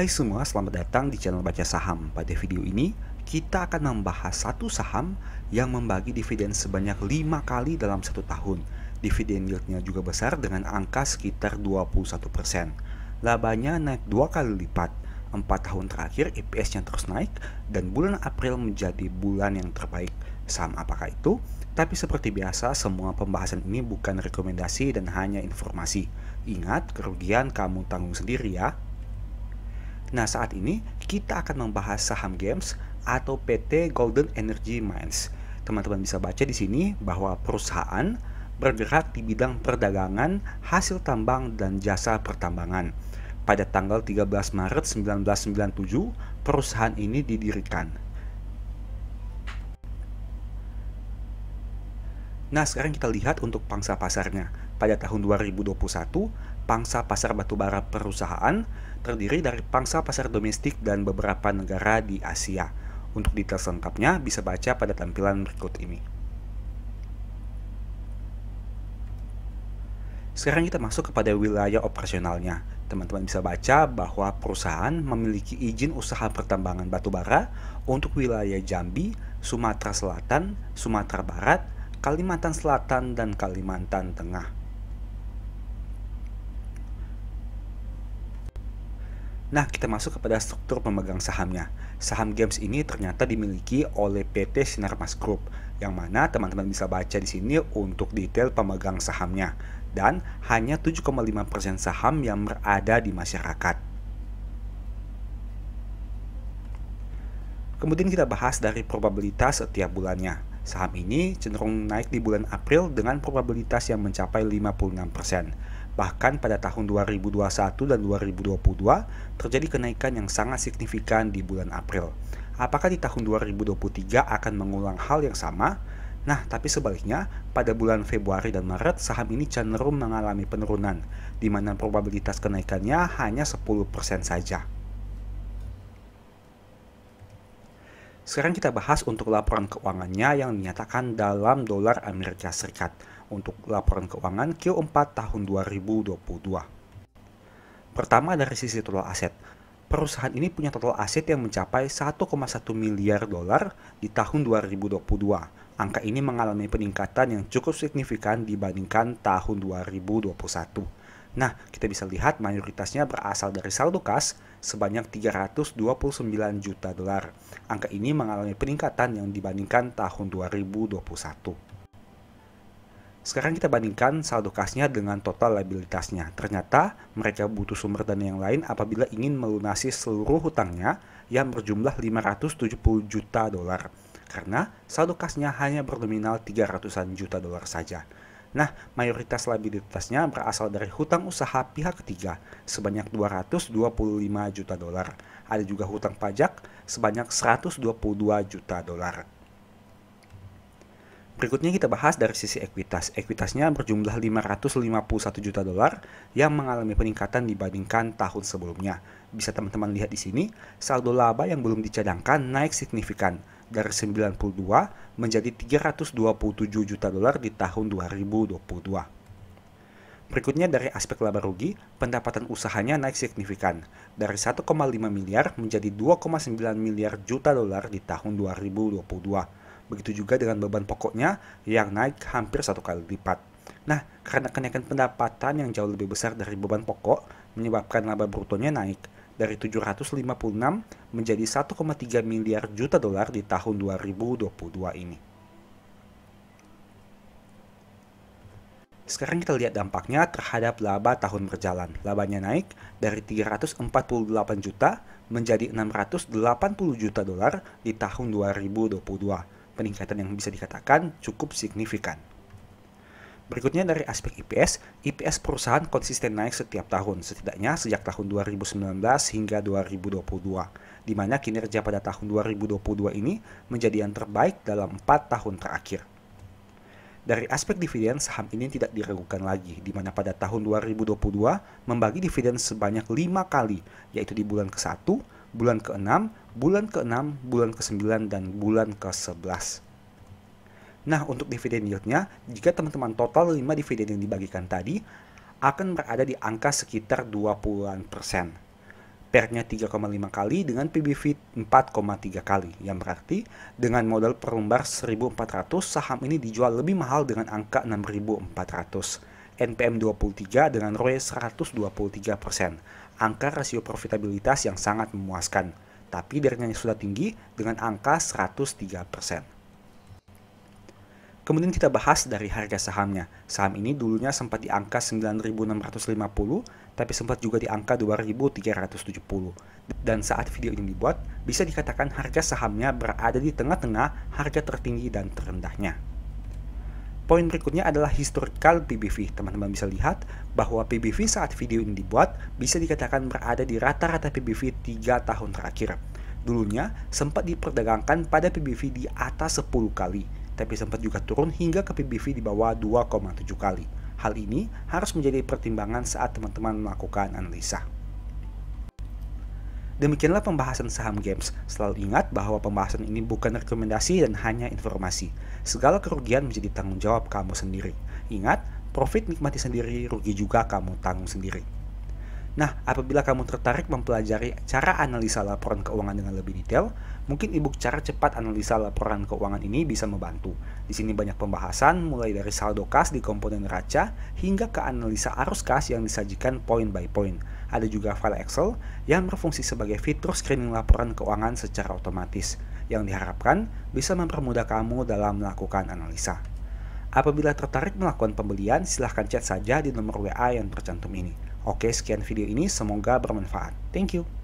Hai semua, selamat datang di channel Baca Saham. Pada video ini, kita akan membahas satu saham yang membagi dividen sebanyak 5 kali dalam satu tahun. Dividen yieldnya juga besar dengan angka sekitar 21%. Labanya naik 2 kali lipat. 4 tahun terakhir EPS-nya terus naik dan bulan April menjadi bulan yang terbaik. Saham apakah itu? Tapi seperti biasa, semua pembahasan ini bukan rekomendasi dan hanya informasi. Ingat, kerugian kamu tanggung sendiri ya. Nah, saat ini kita akan membahas saham GEMS atau PT Golden Energy Mines. Teman-teman bisa baca di sini bahwa perusahaan bergerak di bidang perdagangan, hasil tambang, dan jasa pertambangan. Pada tanggal 13 Maret 1997, perusahaan ini didirikan. Nah, sekarang kita lihat untuk pangsa pasarnya. Pada tahun 2021, pangsa pasar batubara perusahaan terdiri dari pangsa pasar domestik dan beberapa negara di Asia. Untuk detail lengkapnya bisa baca pada tampilan berikut ini. Sekarang kita masuk kepada wilayah operasionalnya. Teman-teman bisa baca bahwa perusahaan memiliki izin usaha pertambangan batubara untuk wilayah Jambi, Sumatera Selatan, Sumatera Barat, Kalimantan Selatan, dan Kalimantan Tengah. Nah, kita masuk kepada struktur pemegang sahamnya. Saham GEMS ini ternyata dimiliki oleh PT Sinarmas Group, yang mana teman-teman bisa baca di sini untuk detail pemegang sahamnya. Dan hanya 7,5% saham yang berada di masyarakat. Kemudian kita bahas dari probabilitas setiap bulannya. Saham ini cenderung naik di bulan April dengan probabilitas yang mencapai 56%. Bahkan pada tahun 2021 dan 2022 terjadi kenaikan yang sangat signifikan di bulan April. Apakah di tahun 2023 akan mengulang hal yang sama? Nah, tapi sebaliknya, pada bulan Februari dan Maret, saham ini cenderung mengalami penurunan, di mana probabilitas kenaikannya hanya 10% saja. Sekarang kita bahas untuk laporan keuangannya yang dinyatakan dalam dolar Amerika Serikat untuk laporan keuangan Q4 tahun 2022. Pertama, dari sisi total aset. Perusahaan ini punya total aset yang mencapai 1,1 miliar dolar di tahun 2022. Angka ini mengalami peningkatan yang cukup signifikan dibandingkan tahun 2021. Nah, kita bisa lihat mayoritasnya berasal dari saldo kas sebanyak 329 juta dolar. Angka ini mengalami peningkatan yang dibandingkan tahun 2021. Sekarang kita bandingkan saldo kasnya dengan total liabilitasnya. Ternyata mereka butuh sumber dana yang lain apabila ingin melunasi seluruh hutangnya yang berjumlah 570 juta dolar. Karena saldo kasnya hanya bernominal 300-an juta dolar saja. Nah, mayoritas liabilitasnya berasal dari hutang usaha pihak ketiga sebanyak 225 juta dolar. Ada juga hutang pajak sebanyak 122 juta dolar. Berikutnya kita bahas dari sisi ekuitas. Ekuitasnya berjumlah 551 juta dolar yang mengalami peningkatan dibandingkan tahun sebelumnya. Bisa teman-teman lihat di sini, saldo laba yang belum dicadangkan naik signifikan dari 92 menjadi 327 juta dolar di tahun 2022. Berikutnya dari aspek laba rugi, pendapatan usahanya naik signifikan dari 1,5 miliar menjadi 2,9 miliar juta dolar di tahun 2022. Begitu juga dengan beban pokoknya yang naik hampir 1 kali lipat. Nah, karena kenaikan pendapatan yang jauh lebih besar dari beban pokok menyebabkan laba brutonya naik dari 756 menjadi 1,3 miliar juta dolar di tahun 2022 ini. Sekarang kita lihat dampaknya terhadap laba tahun berjalan. Labanya naik dari 348 juta menjadi 680 juta dolar di tahun 2022. Peningkatan yang bisa dikatakan cukup signifikan. Berikutnya dari aspek IPS, IPS perusahaan konsisten naik setiap tahun, setidaknya sejak tahun 2019 hingga 2022, di mana kinerja pada tahun 2022 ini menjadi yang terbaik dalam 4 tahun terakhir. Dari aspek dividen, saham ini tidak diragukan lagi, di mana pada tahun 2022 membagi dividen sebanyak 5 kali, yaitu di bulan ke-1, bulan ke-6, bulan ke-6, bulan ke-9, dan bulan ke-11. Nah, untuk dividen yieldnya, jika teman-teman total 5 dividen yang dibagikan tadi, akan berada di angka sekitar 20%. PER-nya 3,5 kali dengan PBV 4,3 kali, yang berarti dengan modal per lembar 1.400, saham ini dijual lebih mahal dengan angka 6.400. NPM 23 dengan ROE 123%, angka rasio profitabilitas yang sangat memuaskan, tapi DER-nya sudah tinggi dengan angka 103%. Kemudian kita bahas dari harga sahamnya. Saham ini dulunya sempat di angka 9.650, tapi sempat juga di angka 2.370. Dan saat video ini dibuat, bisa dikatakan harga sahamnya berada di tengah-tengah harga tertinggi dan terendahnya. Poin berikutnya adalah historical PBV. Teman-teman bisa lihat bahwa PBV saat video ini dibuat bisa dikatakan berada di rata-rata PBV 3 tahun terakhir. Dulunya sempat diperdagangkan pada PBV di atas 10 kali, tapi sempat juga turun hingga ke PBV di bawah 2,7 kali. Hal ini harus menjadi pertimbangan saat teman-teman melakukan analisa. Demikianlah pembahasan saham Games. Selalu ingat bahwa pembahasan ini bukan rekomendasi dan hanya informasi. Segala kerugian menjadi tanggung jawab kamu sendiri. Ingat, profit nikmati sendiri, rugi juga kamu tanggung sendiri. Nah, apabila kamu tertarik mempelajari cara analisa laporan keuangan dengan lebih detail, mungkin ebook cara cepat analisa laporan keuangan ini bisa membantu. Di sini banyak pembahasan mulai dari saldo kas di komponen neraca hingga ke analisa arus kas yang disajikan point by point. Ada juga file Excel yang berfungsi sebagai fitur screening laporan keuangan secara otomatis yang diharapkan bisa mempermudah kamu dalam melakukan analisa. Apabila tertarik melakukan pembelian, silahkan chat saja di nomor WA yang tercantum ini. Oke, sekian video ini, semoga bermanfaat. Thank you.